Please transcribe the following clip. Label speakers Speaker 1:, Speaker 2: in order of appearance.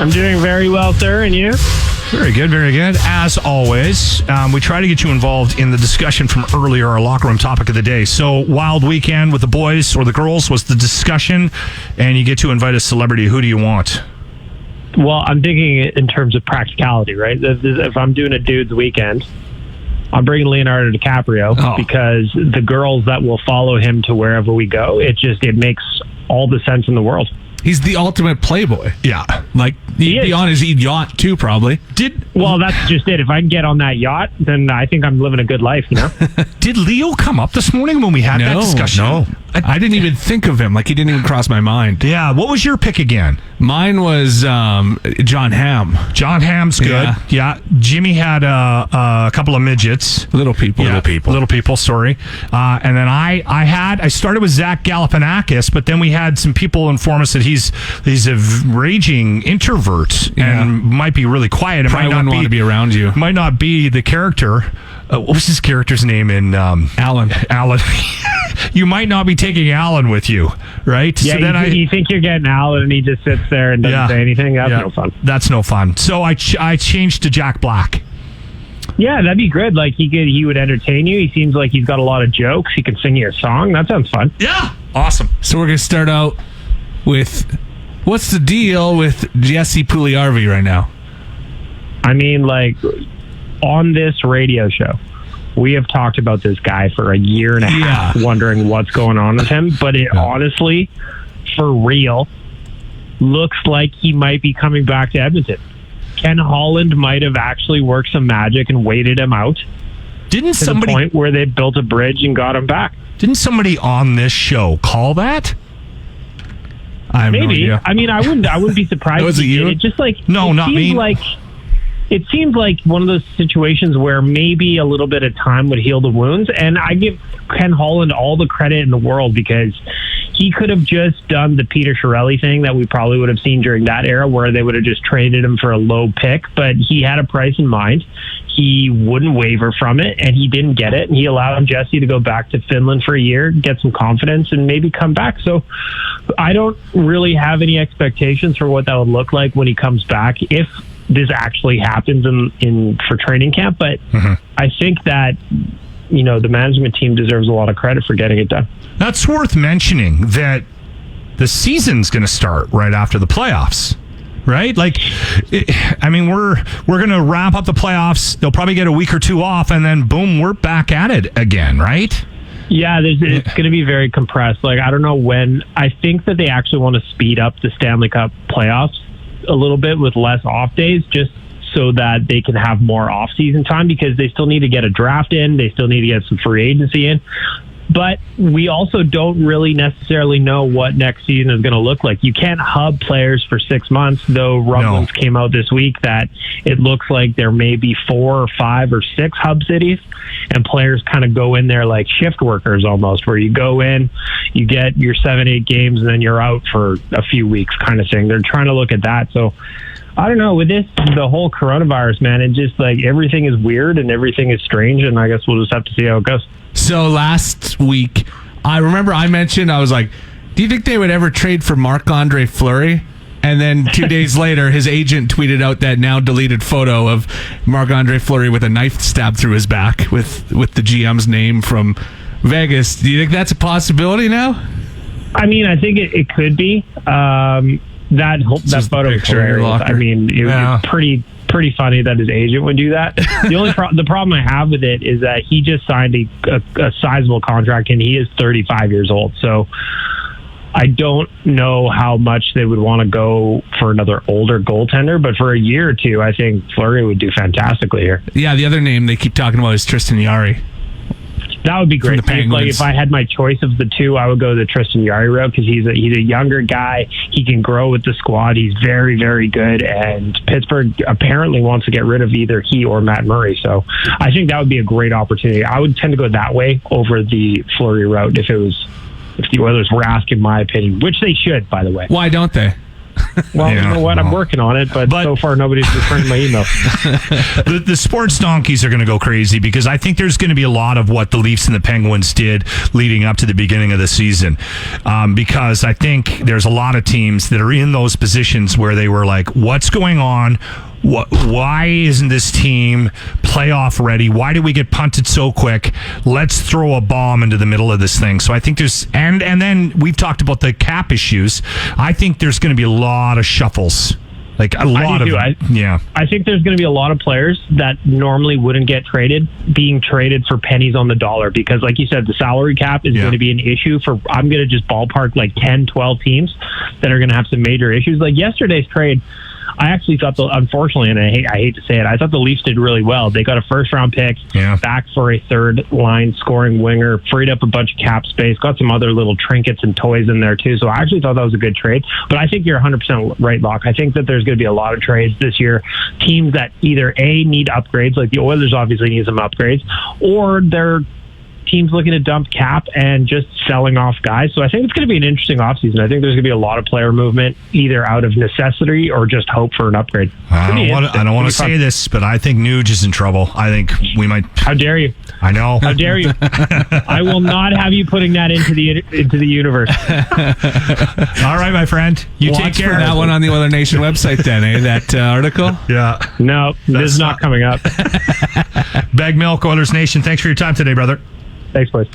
Speaker 1: I'm doing very well, sir, and you?
Speaker 2: Very good, very good. As always, we try to get you involved in the discussion from earlier, our locker room topic of the day. So, wild weekend with the boys or the girls was the discussion, and you get to invite a celebrity. Who do you want?
Speaker 1: Well, I'm thinking in terms of practicality, right? If I'm doing a dude's weekend, I'm bringing Leonardo DiCaprio because the girls that will follow him to wherever we go, it makes all the sense in the world.
Speaker 3: He's the ultimate playboy.
Speaker 2: Yeah.
Speaker 3: Like, he'd be on his yacht, too, probably.
Speaker 1: Well, that's just it. If I can get on that yacht, then I think I'm living a good life, you know?
Speaker 2: Did Leo come up this morning when we had that discussion?
Speaker 3: No. I didn't even think of him. Like, he didn't even cross my mind.
Speaker 2: Yeah. What was your pick again?
Speaker 3: Mine was John Hamm.
Speaker 2: John Hamm's good. Yeah. Jimmy had a couple of midgets.
Speaker 3: Little people.
Speaker 2: Little people, sorry. And then I started with Zach Galifianakis, but then we had some people inform us that he's a raging introvert and might be really quiet.
Speaker 3: Probably wouldn't want to be around you.
Speaker 2: Might not be the character. What was his character's name in
Speaker 3: Alan?
Speaker 2: Alan. You might not be taking Alan with you, right?
Speaker 1: Yeah, so then you think you're getting Alan and he just sits there and doesn't say anything? That's no fun.
Speaker 2: That's no fun. So I changed to Jack Black.
Speaker 1: Yeah, that'd be good. Like, he would entertain you. He seems like he's got a lot of jokes. He can sing you a song. That sounds fun.
Speaker 2: Yeah. Awesome.
Speaker 3: So we're going to start out with, what's the deal with Jesse Puljujarvi right now?
Speaker 1: I mean, like, on this radio show, we have talked about this guy for a year and a half, wondering what's going on with him. But it honestly, for real, looks like he might be coming back to Edmonton. Ken Holland might have actually worked some magic and waited him out.
Speaker 2: Didn't somebody
Speaker 1: the point where they built a bridge and got him back?
Speaker 2: Didn't somebody on this show call that?
Speaker 3: I have no idea.
Speaker 1: I mean, I wouldn't be surprised.
Speaker 3: Was it you?
Speaker 1: It just like
Speaker 2: not me.
Speaker 1: It seems like one of those situations where maybe a little bit of time would heal the wounds. And I give Ken Holland all the credit in the world because he could have just done the Peter Chiarelli thing that we probably would have seen during that era where they would have just traded him for a low pick. But he had a price in mind. He wouldn't waver from it, and he didn't get it. And he allowed Jesse to go back to Finland for a year, get some confidence, and maybe come back. So I don't really have any expectations for what that would look like when he comes back, if this actually happens for training camp. But I think that, the management team deserves a lot of credit for getting it done.
Speaker 2: That's worth mentioning that the season's going to start right after the playoffs, right? Like, we're going to wrap up the playoffs. They'll probably get a week or two off, and then boom, we're back at it again, right?
Speaker 1: Yeah, it's going to be very compressed. Like, I don't know when. I think that they actually want to speed up the Stanley Cup playoffs a little bit with less off days, just so that they can have more off-season time, because they still need to get a draft in. They still need to get some free agency in. But we also don't really necessarily know what next season is going to look like. You can't hub players for 6 months, though rumblings came out this week that it looks like there may be 4 or 5 or 6 hub cities, and players kind of go in there like shift workers almost, where you go in, you get your 7-8 games, and then you're out for a few weeks kind of thing. They're trying to look at that. So I don't know. With the whole coronavirus, man, it just like everything is weird and everything is strange, and I guess we'll just have to see how it goes.
Speaker 3: So last week, I remember I mentioned, I was like, do you think they would ever trade for Marc-Andre Fleury? And then 2 days later, his agent tweeted out that now deleted photo of Marc-Andre Fleury with a knife stabbed through his back with the GM's name from Vegas. Do you think that's a possibility now?
Speaker 1: I mean, I think it could be. That photo was hilarious. I mean, it was pretty funny that his agent would do that. The only the problem I have with it is that he just signed a sizable contract, and he is 35 years old. So I don't know how much they would want to go for another older goaltender, but for a year or two, I think Fleury would do fantastically here.
Speaker 3: Yeah, the other name they keep talking about is Tristan Jarry.
Speaker 1: That would be great. Like, if I had my choice of the two, I would go the Tristan Jarry route, because he's a younger guy. He can grow with the squad. He's very, very good. And Pittsburgh apparently wants to get rid of either he or Matt Murray. So I think that would be a great opportunity. I would tend to go that way over the Fleury route if the Oilers were asking my opinion, which they should, by the way.
Speaker 3: Why don't they?
Speaker 1: Well, you know what? I'm working on it, but so far nobody's returned my email.
Speaker 2: The sports donkeys are going to go crazy because I think there's going to be a lot of what the Leafs and the Penguins did leading up to the beginning of the season. Because I think there's a lot of teams that are in those positions where they were like, what's going on? Why isn't this team playoff ready? Why did we get punted so quick? Let's throw a bomb into the middle of this thing. So I think there's, and then we've talked about the cap issues. I think there's going to be a lot of shuffles. Like a lot of, yeah.
Speaker 1: I think there's going to be a lot of players that normally wouldn't get traded being traded for pennies on the dollar because, like you said, the salary cap is going to be an issue for, I'm going to just ballpark like 10, 12 teams that are going to have some major issues. Like yesterday's trade, I actually thought, unfortunately, and I hate to say it, I thought the Leafs did really well. They got a first-round pick, back for a third-line scoring winger, freed up a bunch of cap space, got some other little trinkets and toys in there, too. So I actually thought that was a good trade. But I think you're 100% right, Locke. I think that there's going to be a lot of trades this year. Teams that either, A, need upgrades, like the Oilers obviously need some upgrades, or they're teams looking to dump cap and just selling off guys. So I think it's going to be an interesting offseason. I think there's going to be a lot of player movement, either out of necessity or just hope for an upgrade.
Speaker 2: I don't want to say this, but I think Nuge is in trouble. I think we might.
Speaker 1: How dare you?
Speaker 2: I know.
Speaker 1: How dare you? I will not have you putting that into the universe.
Speaker 2: All right, my friend. You
Speaker 3: Watch
Speaker 2: take care.
Speaker 3: For that one on the Oiler Nation website then, eh? That article?
Speaker 2: Yeah.
Speaker 1: No, this is not coming up.
Speaker 2: Baggedmilk, Oilers Nation. Thanks for your time today, brother.
Speaker 1: Thanks, boys.